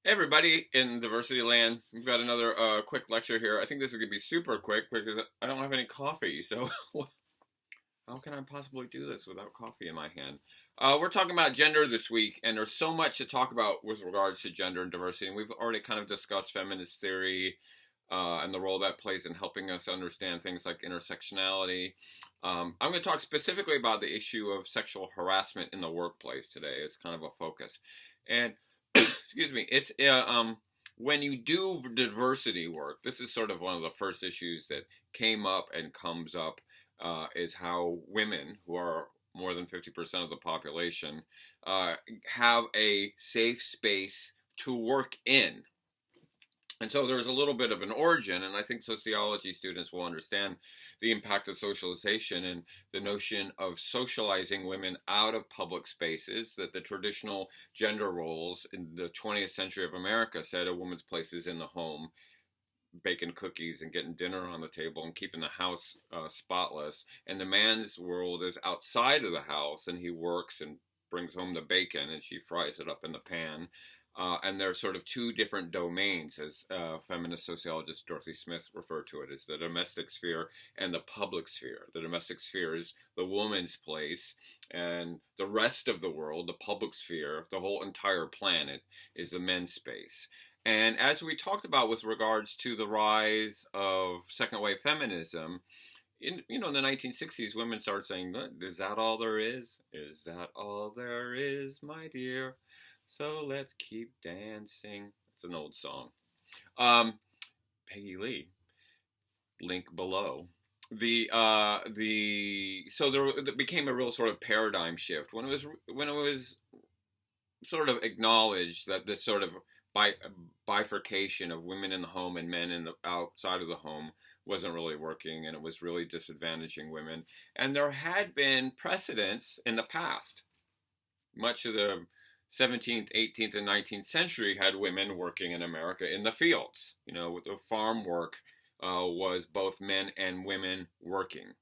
Hey everybody in diversity land, we've got another quick lecture here. I think this is going to be super quick because I don't have any coffee, so how can I possibly do this without coffee in my hand? We're talking about gender this week, and there's so much to talk about with regards to gender and diversity, and we've already kind of discussed feminist theory and the role that plays in helping us understand things like intersectionality. I'm going to talk specifically about the issue of sexual harassment in the workplace today. It's kind of a focus. And excuse me, it's when you do diversity work, this is sort of one of the first issues that came up and comes up is how women, who are more than 50% of the population, have a safe space to work in. And so there's a little bit of an origin, and I think sociology students will understand the impact of socialization and the notion of socializing women out of public spaces, that the traditional gender roles in the 20th century of America said a woman's place is in the home, baking cookies and getting dinner on the table and keeping the house spotless. And the man's world is outside of the house, and he works and brings home the bacon and she fries it up in the pan. And there are sort of two different domains, as feminist sociologist Dorothy Smith referred to it, as the domestic sphere and the public sphere. The domestic sphere is the woman's place, and the rest of the world, the public sphere, the whole entire planet, is the men's space. And as we talked about with regards to the rise of second wave feminism, in the 1960s, women started saying, "Is that all there is? Is that all there is, my dear? So let's keep dancing." It's an old song. Um, Peggy Lee, link below. There became a real sort of paradigm shift when it was sort of acknowledged that this sort of bi- bifurcation of women in the home and men in the outside of the home wasn't really working, and it was really disadvantaging women. And there had been precedents in the past. Much of the 17th, 18th, and 19th century had women working in America in the fields. With the farm work was both men and women working.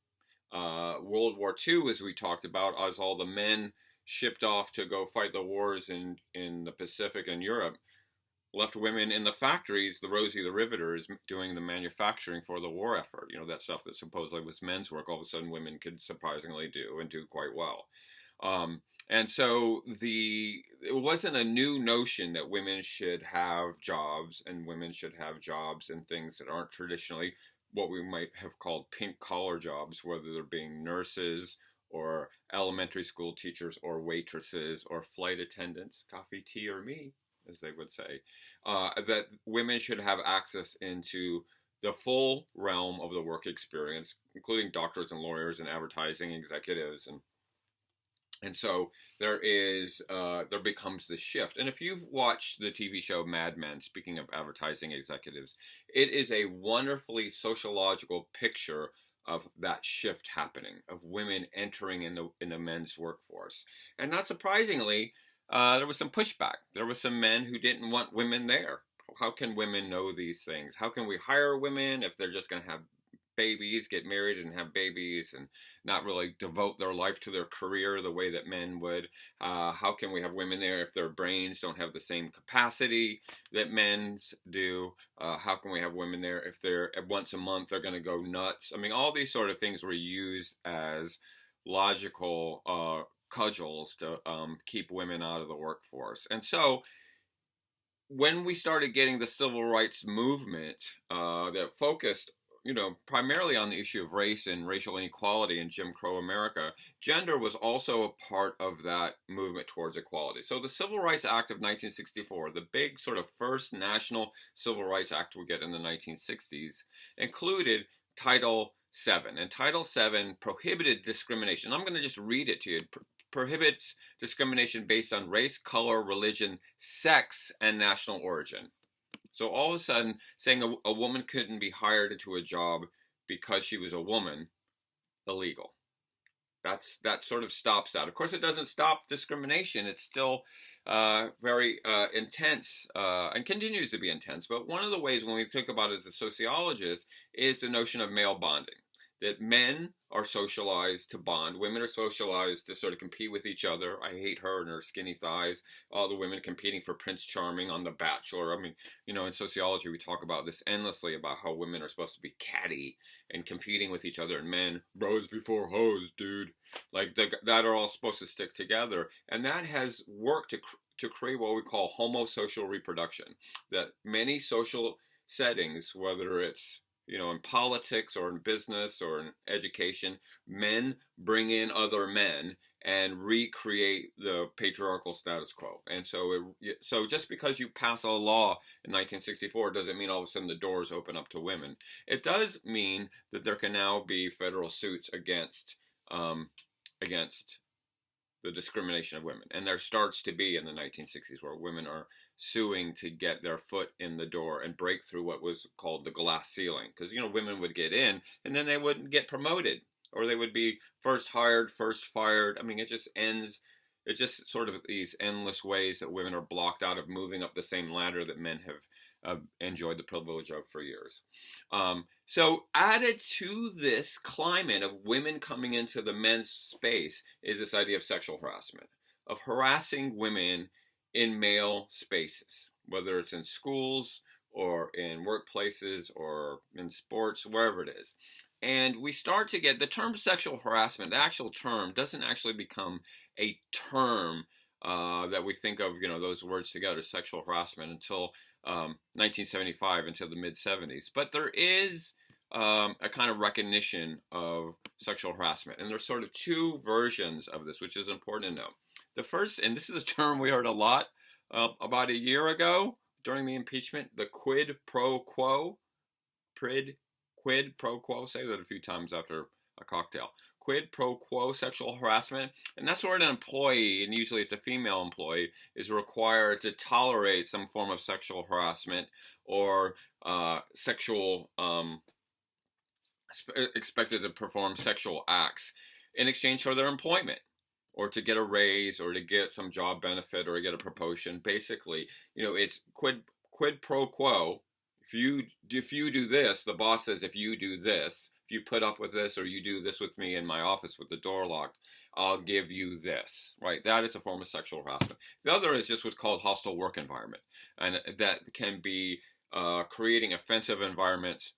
World War II, as we talked about, as all the men shipped off to go fight the wars in the Pacific and Europe, left women in the factories, the Rosie the Riveters, doing the manufacturing for the war effort. That stuff that supposedly was men's work, all of a sudden women could surprisingly do and do quite well. And so it wasn't a new notion that women should have jobs, and women should have jobs in things that aren't traditionally what we might have called pink collar jobs, whether they're being nurses or elementary school teachers or waitresses or flight attendants, coffee, tea, or me, as they would say, that women should have access into the full realm of the work experience, including doctors and lawyers and advertising executives. And so there becomes this shift. And if you've watched the TV show Mad Men, speaking of advertising executives, it is a wonderfully sociological picture of that shift happening, of women entering in the men's workforce. And not surprisingly, there was some pushback. There were some men who didn't want women there. How can women know these things? How can we hire women if they're just going to have babies, get married and have babies, and not really devote their life to their career the way that men would? How can we have women there if their brains don't have the same capacity that men's do? How can we have women there if they're once a month they're going to go nuts? I mean, all these sort of things were used as logical cudgels to keep women out of the workforce. And so when we started getting the civil rights movement that focused primarily on the issue of race and racial inequality in Jim Crow America, gender was also a part of that movement towards equality. So the Civil Rights Act of 1964, the big sort of first national civil rights act we get in the 1960s, included Title VII. And Title VII prohibited discrimination. I'm going to just read it to you. It prohibits discrimination based on race, color, religion, sex, and national origin. So all of a sudden, saying a woman couldn't be hired into a job because she was a woman, illegal. That sort of stops that. Of course, it doesn't stop discrimination. It's still very intense and continues to be intense. But one of the ways when we think about it as a sociologist is the notion of male bonding. that men are socialized to bond. Women are socialized to sort of compete with each other. I hate her and her skinny thighs. All the women competing for Prince Charming on The Bachelor. I mean, in sociology, we talk about this endlessly about how women are supposed to be catty and competing with each other, and men, bros before hoes, dude. Like, that are all supposed to stick together. And that has worked to create what we call homosocial reproduction. That many social settings, whether it's in politics or in business or in education, men bring in other men and recreate the patriarchal status quo. And so just because you pass a law in 1964 doesn't mean all of a sudden the doors open up to women. It does mean that there can now be federal suits against the discrimination of women. And there starts to be in the 1960s where women are suing to get their foot in the door and break through what was called the glass ceiling. Because, women would get in and then they wouldn't get promoted, or they would be first hired, first fired. I mean, it just ends. It's just sort of these endless ways that women are blocked out of moving up the same ladder that men have enjoyed the privilege of for years. So added to this climate of women coming into the men's space is this idea of sexual harassment, of harassing women in male spaces, whether it's in schools or in workplaces or in sports, wherever it is. And we start to get the term sexual harassment. The actual term doesn't actually become a term that we think of, those words together, sexual harassment, until 1975, until the mid-70s. But there is a kind of recognition of sexual harassment. And there's sort of two versions of this, which is important to know. The first, and this is a term we heard a lot about a year ago during the impeachment, the quid pro quo. Quid pro quo, say that a few times after a cocktail. Quid pro quo sexual harassment. And that's where an employee, and usually it's a female employee, is required to tolerate some form of sexual harassment or expected to perform sexual acts in exchange for their employment, or to get a raise, or to get some job benefit, or to get a promotion. Basically, it's quid pro quo. If you do this, the boss says, if you do this, if you put up with this, or you do this with me in my office with the door locked, I'll give you this, right? That is a form of sexual harassment. The other is just what's called hostile work environment. And that can be creating offensive environments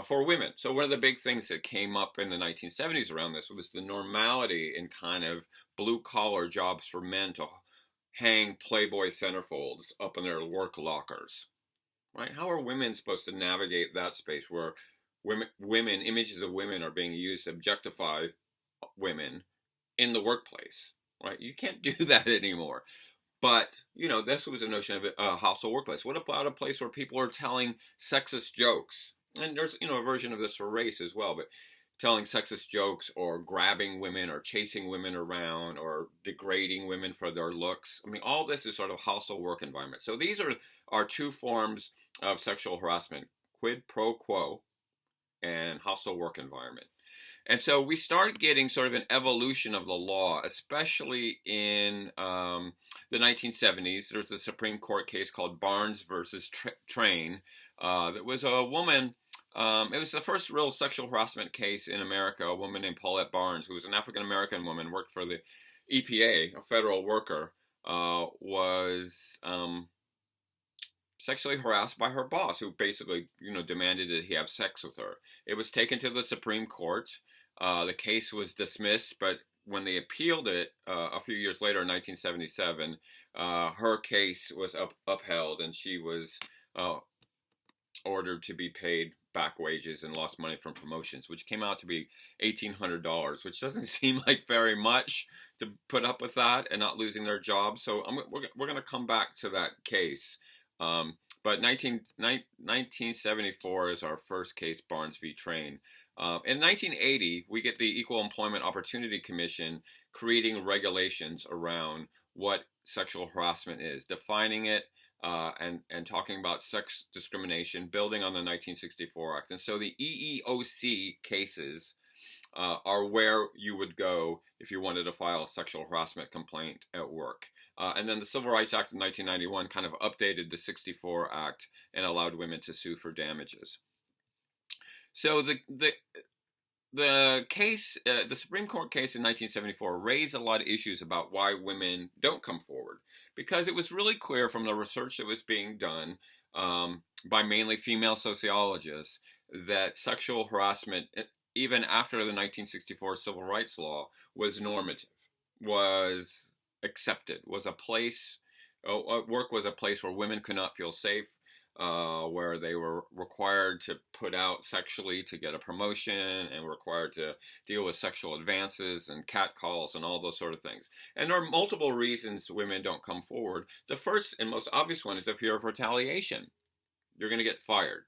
for women. So one of the big things that came up in the 1970s around this was the normality in kind of blue-collar jobs for men to hang Playboy centerfolds up in their work lockers. Right? How are women supposed to navigate that space where images of women are being used to objectify women in the workplace? Right? You can't do that anymore. But, this was a notion of a hostile workplace. What about a place where people are telling sexist jokes? And there's, a version of this for race as well, but telling sexist jokes or grabbing women or chasing women around or degrading women for their looks. I mean, all this is sort of hostile work environment. So these are two forms of sexual harassment: quid pro quo and hostile work environment. And so we start getting sort of an evolution of the law, especially in the 1970s. There's a Supreme Court case called Barnes versus Train. That was a woman. It was the first real sexual harassment case in America. A woman named Paulette Barnes, who was an African-American woman, worked for the EPA, a federal worker, was sexually harassed by her boss, who basically, demanded that he have sex with her. It was taken to the Supreme Court. The case was dismissed, but when they appealed it a few years later in 1977, her case was upheld, and she was ordered to be paid back wages and lost money from promotions, which came out to be $1,800, which doesn't seem like very much to put up with that and not losing their job. So we're going to come back to that case. But 1974 is our first case, Barnes v. Train. In 1980, we get the Equal Employment Opportunity Commission creating regulations around what sexual harassment is, defining it, and talking about sex discrimination, building on the 1964 Act. And so the EEOC cases are where you would go if you wanted to file a sexual harassment complaint at work. And then the Civil Rights Act of 1991 kind of updated the 64 Act and allowed women to sue for damages. So the Supreme Court case in 1974 raised a lot of issues about why women don't come forward, because it was really clear from the research that was being done by mainly female sociologists that sexual harassment, even after the 1964 civil rights law, was normative, was accepted, was a place, work was a place where women could not feel safe, where they were required to put out sexually to get a promotion and required to deal with sexual advances and catcalls and all those sort of things. And there are multiple reasons women don't come forward. The first and most obvious one is the fear of retaliation. You're going to get fired.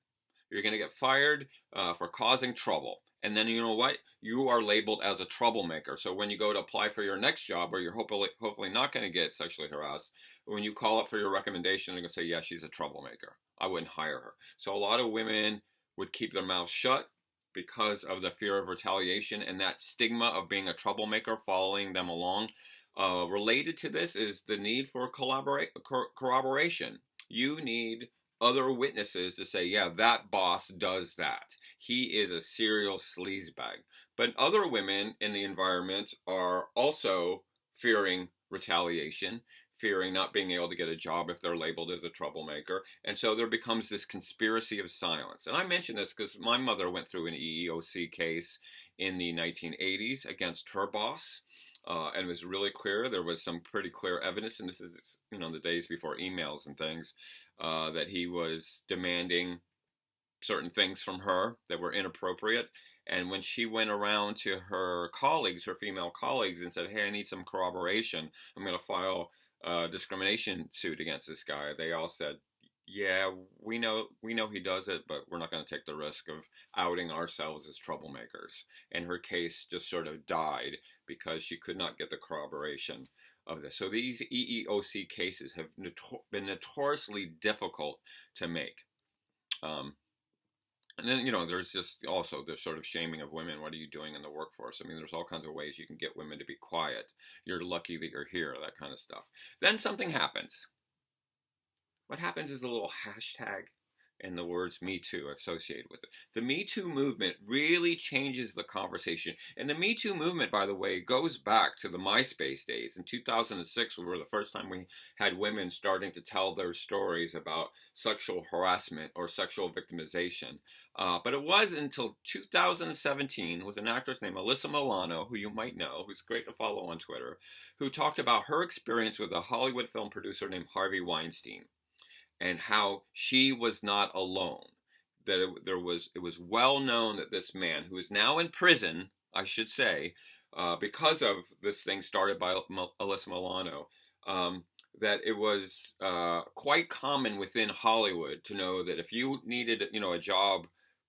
You're going to get fired for causing trouble. And then you know what? You are labeled as a troublemaker. So when you go to apply for your next job, where you're hopefully not going to get sexually harassed, when you call up for your recommendation, they're going to say, yeah, she's a troublemaker. I wouldn't hire her. So a lot of women would keep their mouths shut because of the fear of retaliation and that stigma of being a troublemaker following them along. Related to this is the need for corroboration. You need other witnesses to say, yeah, that boss does that. He is a serial sleazebag. But other women in the environment are also fearing retaliation, fearing not being able to get a job if they're labeled as a troublemaker. And so there becomes this conspiracy of silence. And I mention this because my mother went through an EEOC case in the 1980s against her boss. And it was really clear. There was some pretty clear evidence, and this is, the days before emails and things, that he was demanding certain things from her that were inappropriate. And when she went around to her colleagues, her female colleagues, and said, hey, I need some corroboration, I'm going to file a discrimination suit against this guy, they all said, yeah, we know he does it, but we're not going to take the risk of outing ourselves as troublemakers. And her case just sort of died because she could not get the corroboration of this. So these EEOC cases have been notoriously difficult to make. And then, there's just also this sort of shaming of women. What are you doing in the workforce? I mean, there's all kinds of ways you can get women to be quiet. You're lucky that you're here, that kind of stuff. Then something happens. What happens is a little hashtag and the words Me Too associated with it. The Me Too movement really changes the conversation. And the Me Too movement, by the way, goes back to the MySpace days. In 2006, we were the first time we had women starting to tell their stories about sexual harassment or sexual victimization. But it wasn't until 2017 with an actress named Alyssa Milano, who you might know, who's great to follow on Twitter, who talked about her experience with a Hollywood film producer named Harvey Weinstein, and how she was not alone. That it was well known that this man, who is now in prison, I should say, because of this thing started by Alyssa Milano, that it was quite common within Hollywood to know that if you needed, a job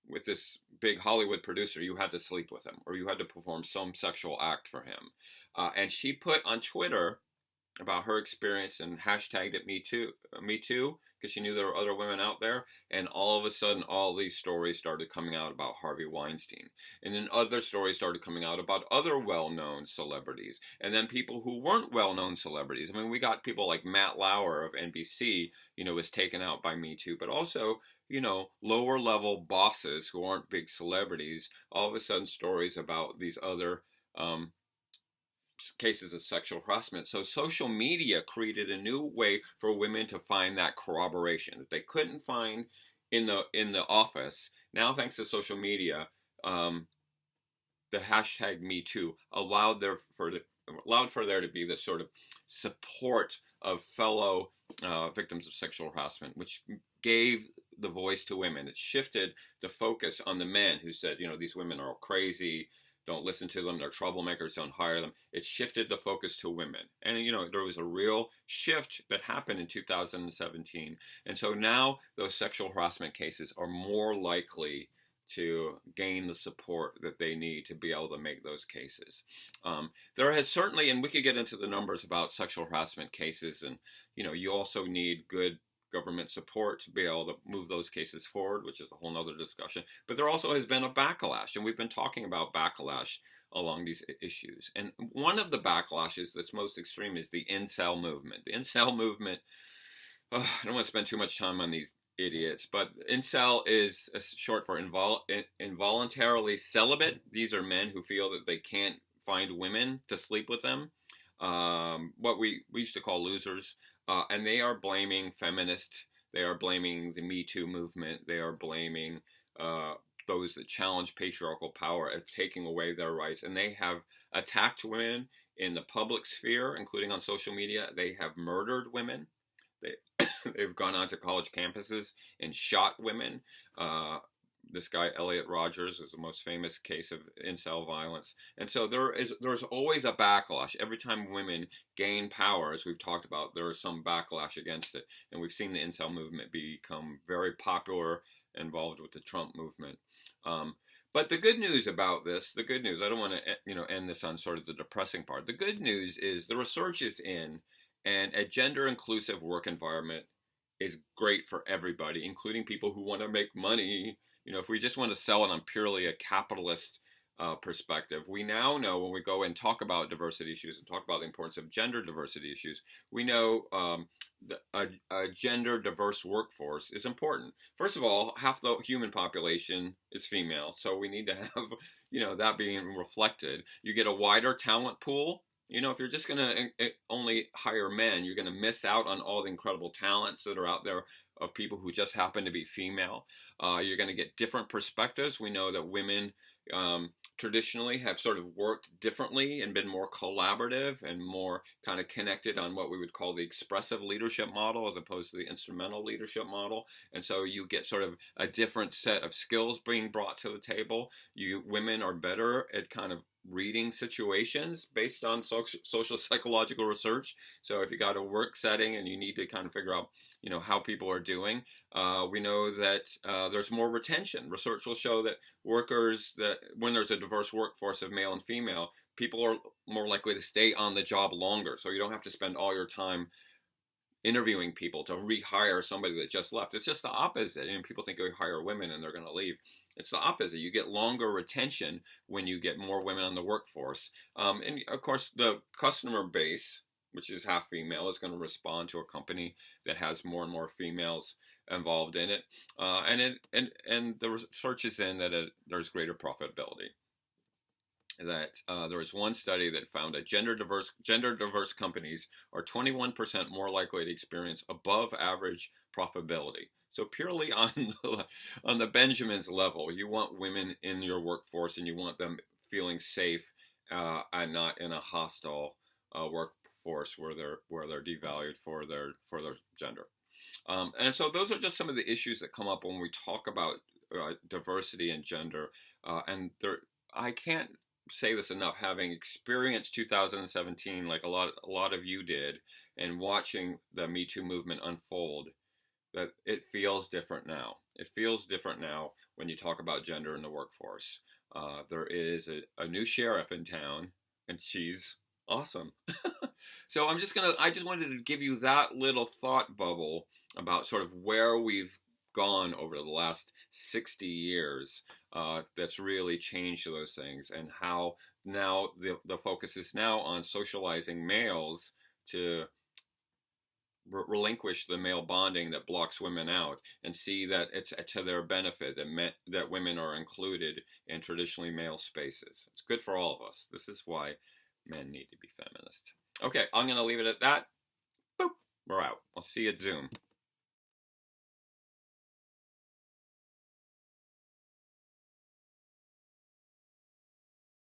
with this big Hollywood producer, you had to sleep with him, or you had to perform some sexual act for him. And she put on Twitter about her experience and hashtagged it Me Too, because she knew there were other women out there. And all of a sudden, all these stories started coming out about Harvey Weinstein. And then other stories started coming out about other well-known celebrities. And then people who weren't well-known celebrities. I mean, we got people like Matt Lauer of NBC, was taken out by Me Too. But also, lower level bosses who aren't big celebrities, all of a sudden stories about these other cases of sexual harassment. So social media created a new way for women to find that corroboration that they couldn't find in the office. Now, thanks to social media, the hashtag Me Too allowed for there to be this sort of support of fellow victims of sexual harassment, which gave the voice to women. It shifted the focus on the men who said, these women are all crazy, don't listen to them, they're troublemakers, don't hire them. It shifted the focus to women. And, there was a real shift that happened in 2017. And so now those sexual harassment cases are more likely to gain the support that they need to be able to make those cases. There has certainly, and we could get into the numbers about sexual harassment cases, and, you also need good government support to be able to move those cases forward, which is a whole nother discussion. But there also has been a backlash, and we've been talking about backlash along these issues. And one of the backlashes that's most extreme is the incel movement. The incel movement, I don't want to spend too much time on these idiots. But incel is short for involuntarily celibate. These are men who feel that they can't find women to sleep with them. What we used to call losers. And they are blaming feminists. They are blaming the Me Too movement. They are blaming those that challenge patriarchal power of taking away their rights. And they have attacked women in the public sphere, including on social media. They have murdered women. They've gone onto college campuses and shot women. This guy, Elliot Rogers, is the most famous case of incel violence. And so there's always a backlash. Every time women gain power, as we've talked about, there is some backlash against it. And we've seen the incel movement become very popular, involved with the Trump movement. But the good news about this, I don't want to end this on sort of the depressing part. The good news is the research is in, and a gender-inclusive work environment is great for everybody, including people who want to make money. If we just want to sell it on purely a capitalist perspective, we now know when we go and talk about diversity issues and talk about the importance of gender diversity issues, we know that a gender diverse workforce is important. First of all, half the human population is female, so we need to have that being reflected. You get a wider talent pool. If you're just going to only hire men, you're going to miss out on all the incredible talents that are out there of people who just happen to be female. You're going to get different perspectives. We know that women traditionally have sort of worked differently and been more collaborative and more kind of connected on what we would call the expressive leadership model as opposed to the instrumental leadership model. And so you get sort of a different set of skills being brought to the table. Women are better at kind of reading situations based on social psychological research. So if you got a work setting and you need to kind of figure out, how people are doing, we know that there's more retention. Research will show that workers, that when there's a diverse workforce of male and female, people are more likely to stay on the job longer. So you don't have to spend all your time interviewing people to rehire somebody that just left. It's just the opposite. People think you hire women and they're going to leave. It's the opposite. You get longer retention when you get more women on the workforce. And of course, the customer base, which is half female, is going to respond to a company that has more and more females involved in it. And the research is in that there's greater profitability. That there was one study that found that gender diverse companies are 21% more likely to experience above average profitability. So purely on the Benjamins level, you want women in your workforce and you want them feeling safe and not in a hostile workforce where they're devalued for their gender. And so those are just some of the issues that come up when we talk about diversity and gender. I can't say this enough, having experienced 2017 like a lot of you did, and watching the Me Too movement unfold, that it feels different now. It feels different now when you talk about gender in the workforce. There is a new sheriff in town, and she's awesome. So I just wanted to give you that little thought bubble about sort of where we've gone over the last 60 years that's really changed those things, and how now the focus is now on socializing males to relinquish the male bonding that blocks women out and see that it's to their benefit that women are included in traditionally male spaces. It's good for all of us. This is why men need to be feminist. Okay, I'm going to leave it at that. Boop, we're out. I'll see you at Zoom.